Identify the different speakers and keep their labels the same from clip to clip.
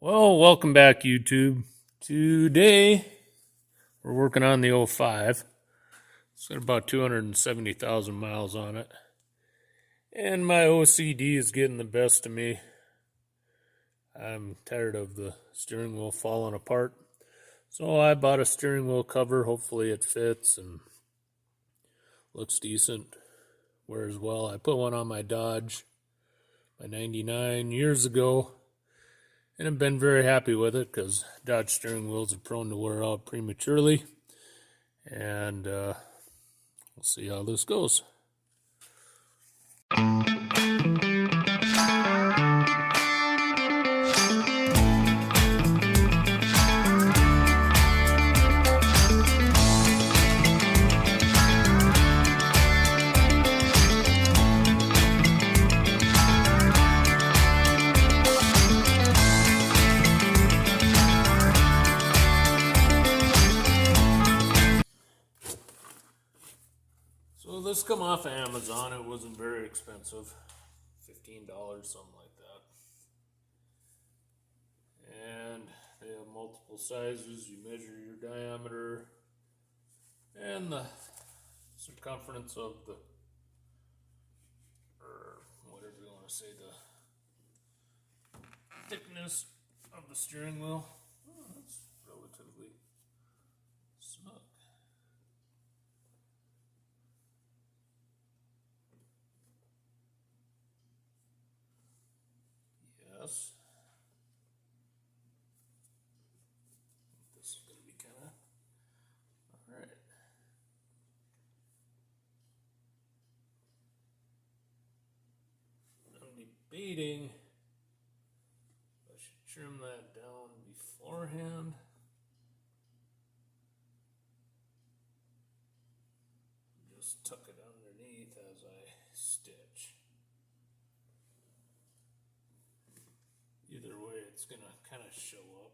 Speaker 1: Well, welcome back, YouTube. Today, we're working on the '05. It's got about 270,000 miles on it. And my OCD is getting the best of me. I'm tired of the steering wheel falling apart. So I bought a steering wheel cover. Hopefully it fits and looks decent. Wears well. I put one on my Dodge, my 99 years ago. And I've been very happy with it because Dodge steering wheels are prone to wear out prematurely. And we'll see how this goes. So this come off of Amazon. It wasn't very expensive, $15, something like that. And they have multiple sizes. You measure your diameter and the circumference of the, or whatever you want to say, the thickness of the steering wheel. Oh, that's relatively snug. Yes. This is going to be kind of, all right. I'm debating I should trim that down beforehand. Just tuck it underneath as I stitch. Either way, it's going to kind of show up.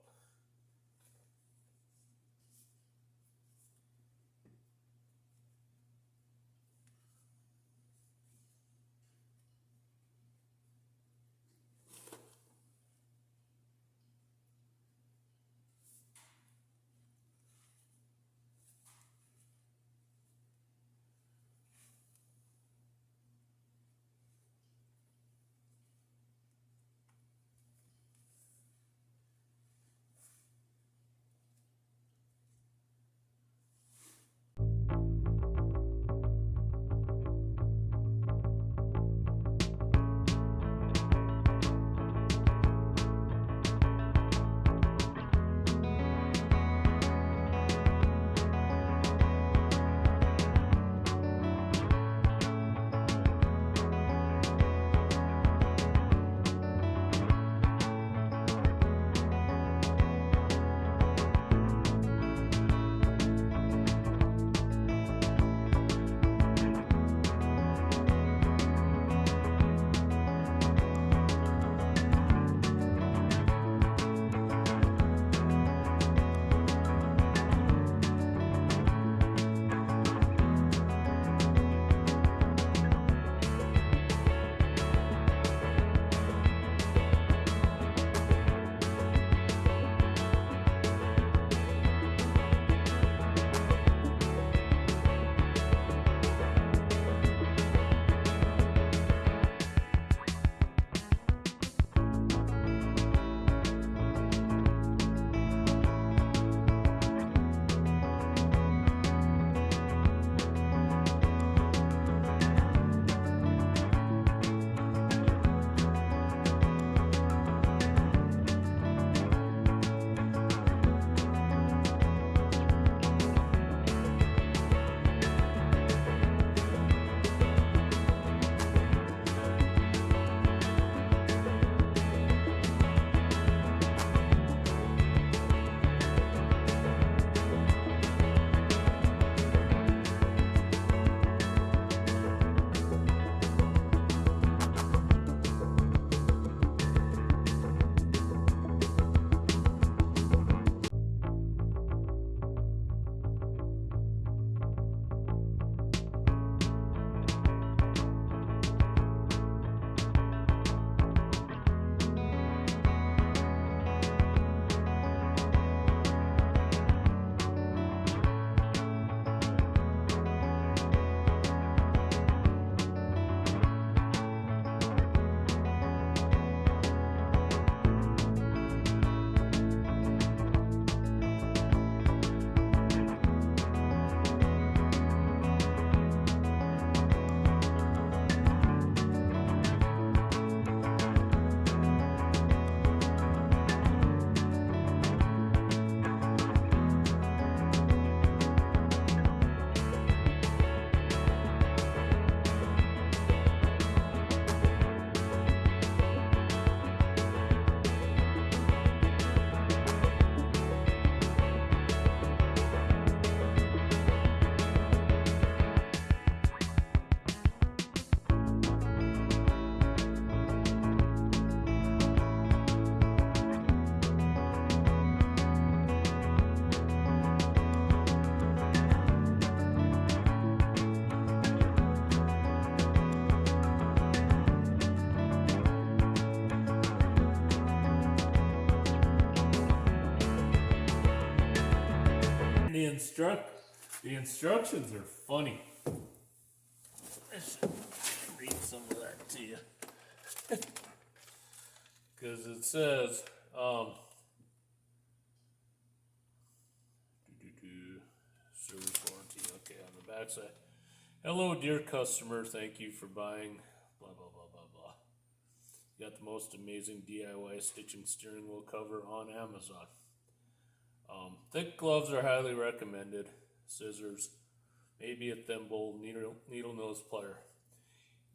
Speaker 1: the instructions are funny. I should read some of that to you. Because it says, service warranty, okay, on the back side. Hello, dear customer, thank you for buying blah, blah, blah, blah, blah. You got the most amazing DIY stitching steering wheel cover on Amazon. Thick gloves are highly recommended. Scissors, maybe a thimble, needle nose plier.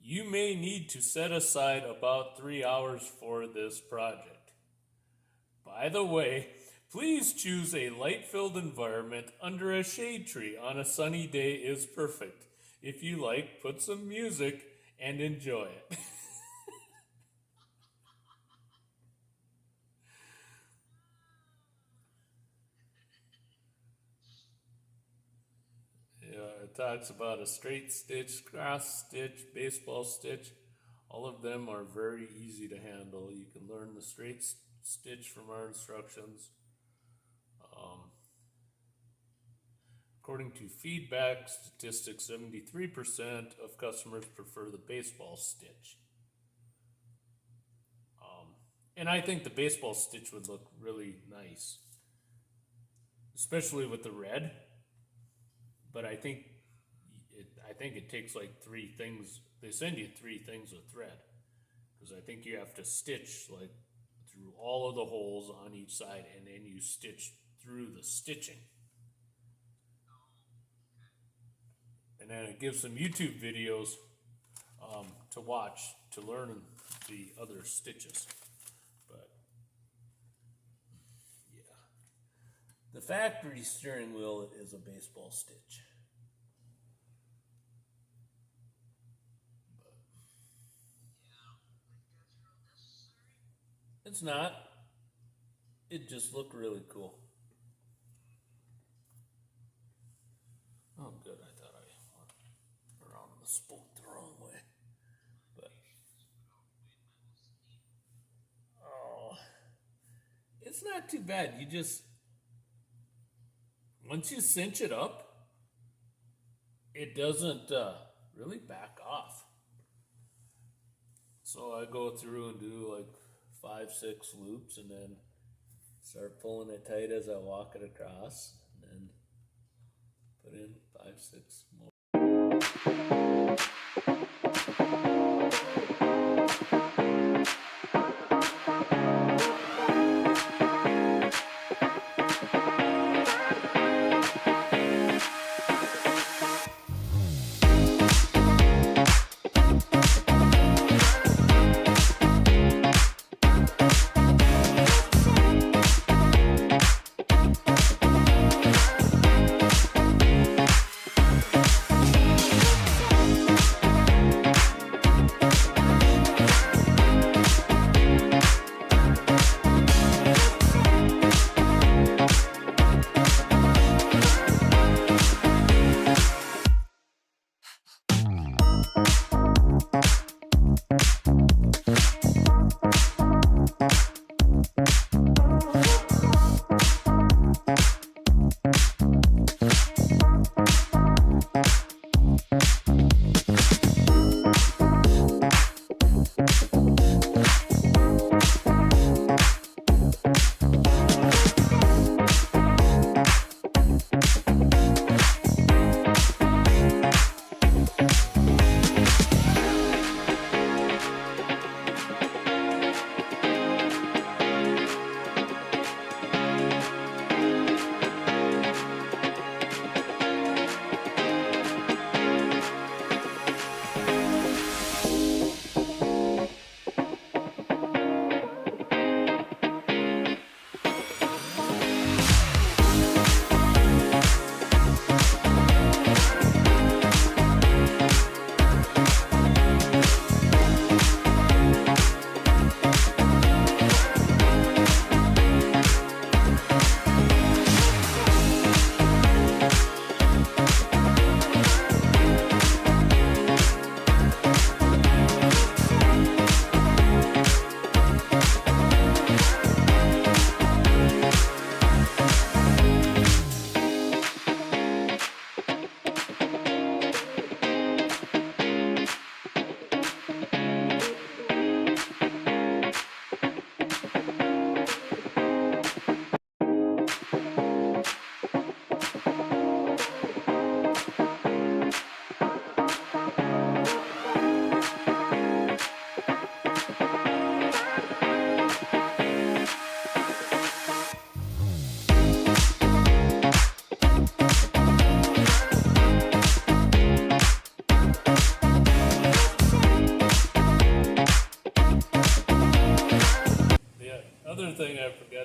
Speaker 1: You may need to set aside about 3 hours for this project. By the way, please choose a light-filled environment under a shade tree on a sunny day is perfect. If you like, put some music and enjoy it. It talks about a straight stitch, cross stitch, baseball stitch. All of them are very easy to handle. You can learn the straight stitch from our instructions. According to feedback statistics, 73% of customers prefer the baseball stitch. And I think the baseball stitch would look really nice, especially with the red. But I think it takes like 3 things. They send you 3 things of thread, because I think you have to stitch like through all of the holes on each side, and then you stitch through the stitching. And then it gives some YouTube videos to watch to learn the other stitches. But yeah, the factory steering wheel is a baseball stitch. It's not. It just looked really cool. Oh, good. I thought I went around the spoke the wrong way. But, oh, it's not too bad. You just, once you cinch it up, it doesn't really back off. So I go through and do like 5-6 loops, and then start pulling it tight as I walk it across, and then put in 5-6 more.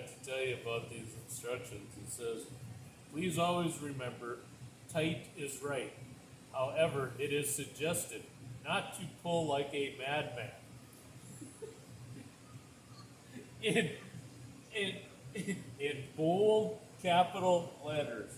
Speaker 1: to tell you about these instructions. It says, please always remember, tight is right. However, it is suggested not to pull like a madman. In, in, in bold capital letters.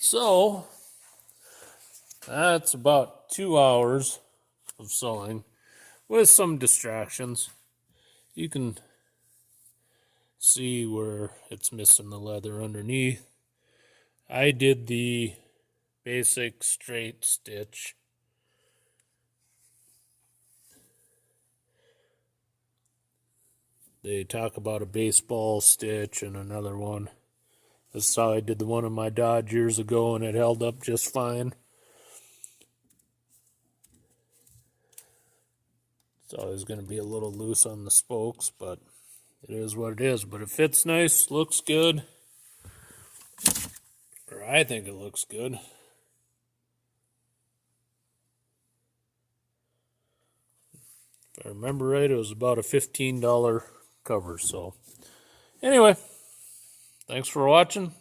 Speaker 1: So, that's about 2 hours of sewing with some distractions. You can see where it's missing the leather underneath. I did the basic straight stitch. They talk about a baseball stitch and another one. This is how I did the one in my Dodge years ago, and it held up just fine. It's always going to be a little loose on the spokes, but it is what it is. But it fits nice, looks good. Or I think it looks good. If I remember right, it was about a $15 cover. So, anyway, thanks for watching.